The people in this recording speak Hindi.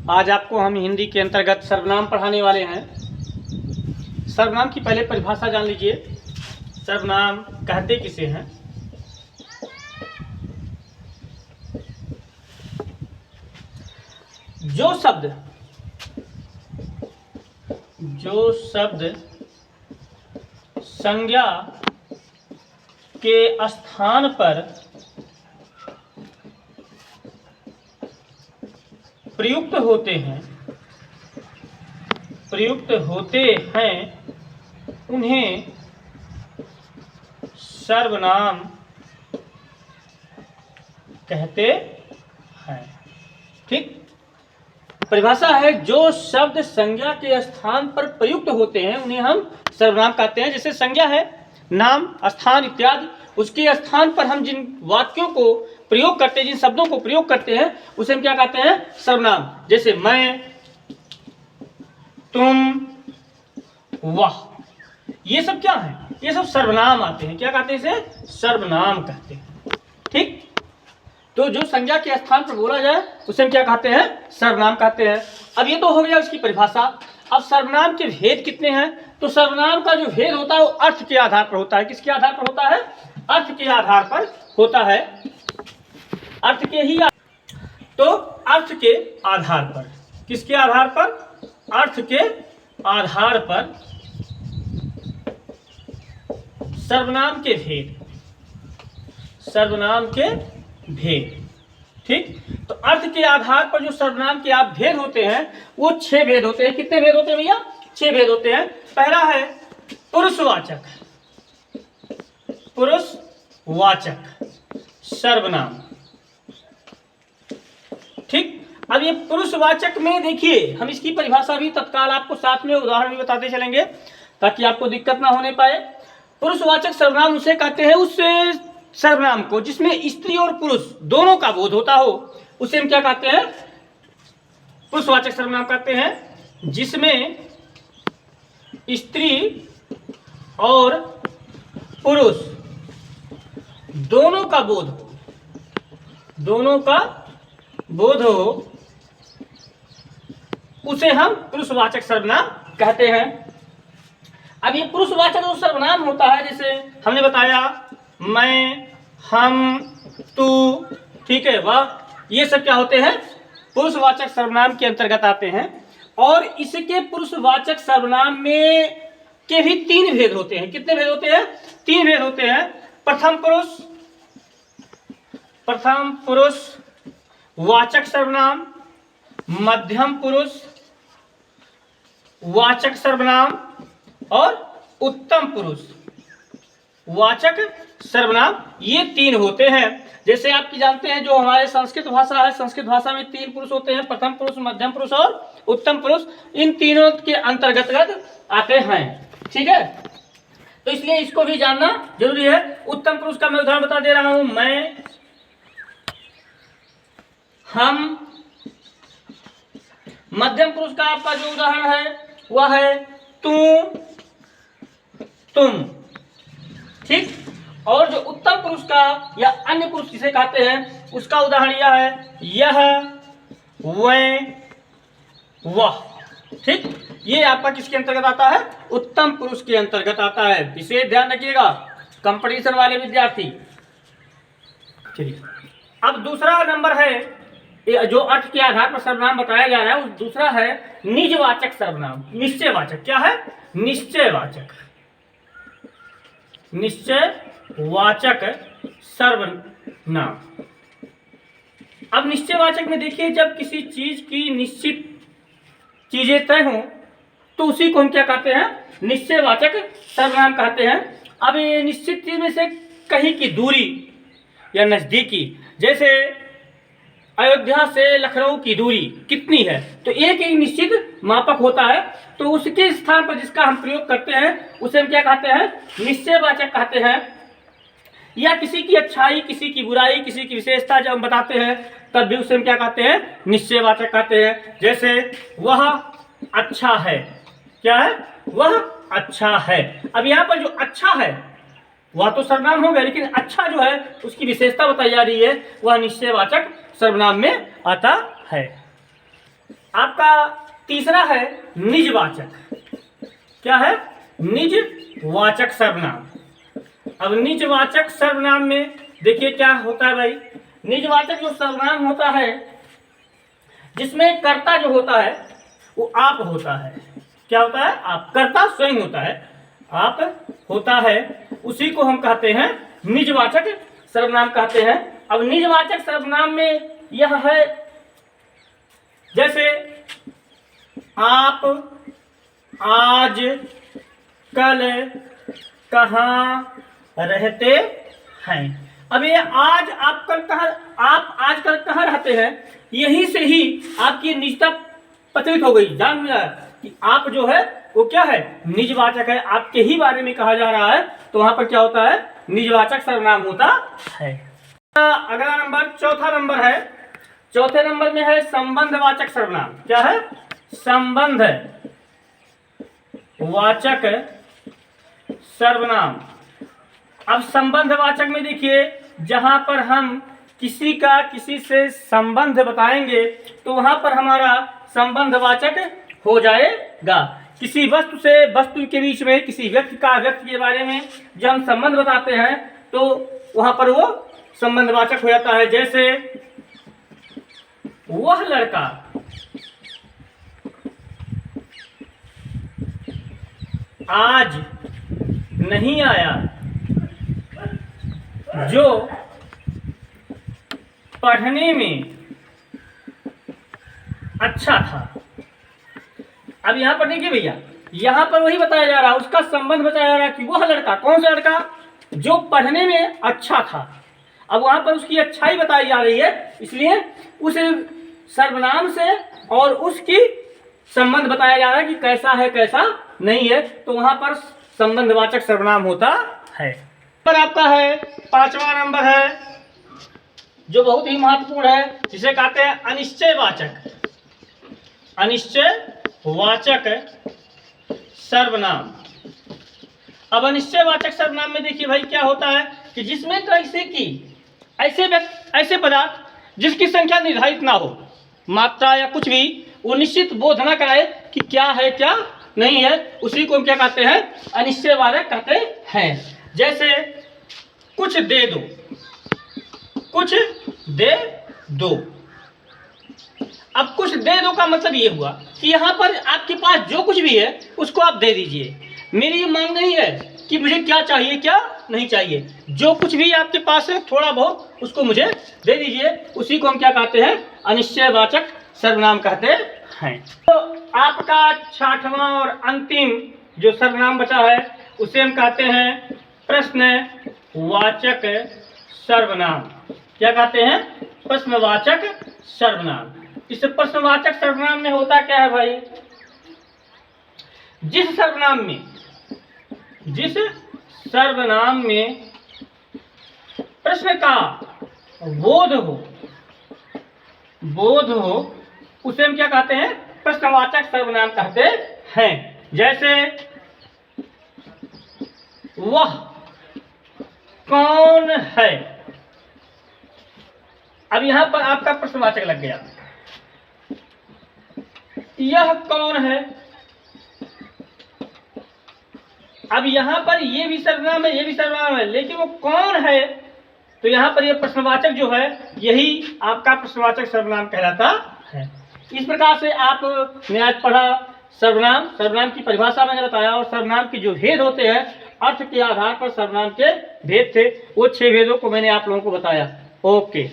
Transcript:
आज आपको हम हिंदी के अंतर्गत सर्वनाम पढ़ाने वाले हैं। सर्वनाम की पहले परिभाषा जान लीजिए। सर्वनाम कहते किसे हैं? जो शब्द संज्ञा के स्थान पर प्रयुक्त होते हैं उन्हें सर्वनाम कहते हैं। ठीक, परिभाषा है जो शब्द संज्ञा के स्थान पर प्रयुक्त होते हैं उन्हें हम सर्वनाम कहते हैं। जैसे संज्ञा है नाम, स्थान इत्यादि, उसके स्थान पर हम जिन वाक्यों को प्रयोग करते हैं, जिन शब्दों को प्रयोग करते हैं उसे हम क्या कहते हैं? सर्वनाम। जैसे मैं, तुम, वह, ये सब क्या है? ये सब सर्वनाम आते हैं। क्या कहते हैं इसे? सर्वनाम कहते हैं। ठीक, तो जो संज्ञा के स्थान पर बोला जाए उसे हम क्या कहते हैं? सर्वनाम कहते हैं। अब ये तो हो गया उसकी परिभाषा। अब सर्वनाम के भेद कितने हैं? तो सर्वनाम का जो भेद होता है वो अर्थ के आधार पर होता है। किसके आधार पर होता है? अर्थ के आधार पर होता है। अर्थ के ही तो अर्थ के आधार पर, किसके आधार पर? अर्थ के आधार पर सर्वनाम के भेद। ठीक, तो अर्थ के आधार पर जो सर्वनाम के आप भेद होते हैं वो 6 भेद होते हैं। कितने भेद होते हैं भैया? 6 भेद होते हैं। पहला है पुरुषवाचक सर्वनाम। ठीक, अब ये पुरुषवाचक में देखिए हम इसकी परिभाषा भी तत्काल आपको साथ में उदाहरण भी बताते चलेंगे ताकि आपको दिक्कत ना होने पाए। पुरुषवाचक सर्वनाम उसे कहते हैं उस सर्वनाम को जिसमें स्त्री और पुरुष दोनों का बोध होता हो, उसे हम क्या कहते हैं? पुरुषवाचक सर्वनाम कहते हैं। जिसमें स्त्री और पुरुष दोनों का बोध हो उसे हम पुरुषवाचक सर्वनाम कहते हैं। अब ये पुरुषवाचक जो सर्वनाम होता है, जैसे हमने बताया मैं, हम, तू, ठीक है, वह, ये सब क्या होते हैं? पुरुषवाचक सर्वनाम के अंतर्गत आते हैं। और इसके पुरुषवाचक सर्वनाम में के भी 3 भेद होते हैं। कितने भेद होते हैं? 3 भेद होते हैं। प्रथम पुरुष वाचक सर्वनाम, मध्यम पुरुष वाचक सर्वनाम और उत्तम पुरुष वाचक सर्वनाम, ये 3 होते हैं। जैसे आपकी जानते हैं जो हमारे संस्कृत भाषा है, संस्कृत भाषा में 3 पुरुष होते हैं, प्रथम पुरुष, मध्यम पुरुष और उत्तम पुरुष। इन तीनों के अंतर्गत आते हैं। ठीक है, तो इसलिए इसको भी जानना जरूरी है। उत्तम पुरुष का मैं उदाहरण बता दे रहा हूं, मैं, हम। मध्यम पुरुष का आपका जो उदाहरण है वह है तू, तुम। ठीक, और जो उत्तम पुरुष का या अन्य पुरुष जिसे कहते हैं उसका उदाहरण यह है, यह, वह, वह। ठीक, ये आपका किसके अंतर्गत आता है? उत्तम पुरुष के अंतर्गत आता है। विशेष ध्यान रखिएगा कंपटीशन वाले विद्यार्थी। चलिए, अब दूसरा नंबर है जो अर्थ के आधार पर सर्वनाम बताया जा रहा है, दूसरा है निजवाचक सर्वनाम। निश्चयवाचक। क्या है? निश्चयवाचक सर्वनाम। अब निश्चयवाचक में देखिए जब किसी चीज की निश्चित चीजें तय हों तो उसी को हम क्या कहते हैं? निश्चयवाचक सर्वनाम कहते हैं। अब ये निश्चित चीज में से कहीं की दूरी या नजदीकी, जैसे अयोध्या से लखनऊ की दूरी कितनी है, तो एक निश्चित मापक होता है, तो उसके स्थान पर जिसका हम प्रयोग करते हैं उसे हम क्या कहते हैं? निश्चयवाचक कहते हैं। या किसी की अच्छाई, किसी की बुराई, किसी की विशेषता जब हम बताते हैं तब भी उसे हम क्या कहते हैं? निश्चयवाचक कहते हैं। जैसे वह अच्छा है। क्या है? वह अच्छा है। अब यहाँ पर जो अच्छा है वह तो सर्वनाम हो गया, लेकिन अच्छा जो है उसकी विशेषता बताई जा रही है, वह निश्चयवाचक सर्वनाम में आता है। आपका तीसरा है निजवाचक। क्या है? निजवाचक सर्वनाम। अब निजवाचक सर्वनाम में देखिए क्या होता है भाई। निजवाचक जो सर्वनाम होता है जिसमें कर्ता जो होता है वो आप होता है। क्या होता है? आप। कर्ता स्वयं होता है, आप होता है, उसी को हम कहते हैं निजवाचक सर्वनाम कहते हैं। अब निजवाचक सर्वनाम में यह है, जैसे आप, आज, कल, कहाँ रहते हैं। अब ये आज, आप, कल, कहाँ, आप आज कल कहाँ रहते हैं, यही से ही आपकी निजता प्रतीत हो गई। जान मिला कि आप जो है वो क्या है? निजवाचक है, आपके ही बारे में कहा जा रहा है, तो वहां पर क्या होता है? निजवाचक सर्वनाम होता है। अगला नंबर, चौथा नंबर है। चौथे नंबर में है संबंधवाचक सर्वनाम। क्या है? संबंधवाचक सर्वनाम। अब संबंधवाचक में देखिए, जहां पर हम किसी का किसी से संबंध बताएंगे तो वहां पर हमारा संबंधवाचक हो जाएगा। किसी वस्तु से वस्तु के बीच में, किसी व्यक्ति का व्यक्ति के बारे में जब हम संबंध बताते हैं तो वहां पर वो संबंधवाचक हो जाता है। जैसे वह लड़का आज नहीं आया जो पढ़ने में अच्छा था। अब यहां पर देखिए भैया, यहां पर वही बताया जा रहा है, उसका संबंध बताया जा रहा है कि वह लड़का, कौन सा लड़का? जो पढ़ने में अच्छा था। अब वहां पर उसकी अच्छाई बताई जा रही है, इसलिए उस सर्वनाम से और उसकी संबंध बताया जा रहा है कि कैसा है कैसा नहीं है, तो वहां पर संबंधवाचक सर्वनाम होता है। पर आपका है पांचवा नंबर है, जो बहुत ही महत्वपूर्ण है, जिसे कहते हैं अनिश्चयवाचक। अनिश्चयवाचक सर्वनाम। अब अनिश्चयवाचक सर्वनाम में देखिए भाई क्या होता है कि जिसमें कैसे की ऐसे पदार्थ जिसकी संख्या निर्धारित ना हो, मात्रा या कुछ भी, वो निश्चित बोध ना कराए कि क्या है क्या नहीं है, उसी को हम क्या कहते हैं? अनिश्चयवाचक कहते हैं। जैसे कुछ दे दो, कुछ दे दो। अब कुछ दे दो का मतलब ये हुआ कि यहाँ पर आपके पास जो कुछ भी है उसको आप दे दीजिए। मेरी ये मांग नहीं है कि मुझे क्या चाहिए क्या नहीं चाहिए, जो कुछ भी आपके पास है थोड़ा बहुत उसको मुझे दे दीजिए, उसी को हम क्या कहते हैं? अनिश्चयवाचक सर्वनाम कहते हैं। तो आपका छठवां और अंतिम जो सर्वनाम बचा है उसे हम कहते हैं प्रश्नवाचक सर्वनाम। क्या कहते हैं? प्रश्नवाचक सर्वनाम। इस प्रश्नवाचक सर्वनाम में होता क्या है भाई? जिस सर्वनाम में प्रश्न का बोध हो उसे हम क्या कहते हैं? प्रश्नवाचक सर्वनाम कहते हैं। जैसे वह कौन है। अब यहां पर आपका प्रश्नवाचक लग गया। यह कौन है। अब यहां पर ये भी सर्वनाम है, ये भी सर्वनाम है, लेकिन वो कौन है, तो यहां पर ये प्रश्नवाचक जो है यही आपका प्रश्नवाचक सर्वनाम कहलाता है। इस प्रकार से आपने आज पढ़ा सर्वनाम की परिभाषा मैंने बताया, और सर्वनाम के जो भेद होते हैं, अर्थ के आधार पर सर्वनाम के भेद थे, वो 6 भेदों को मैंने आप लोगों को बताया। ओके।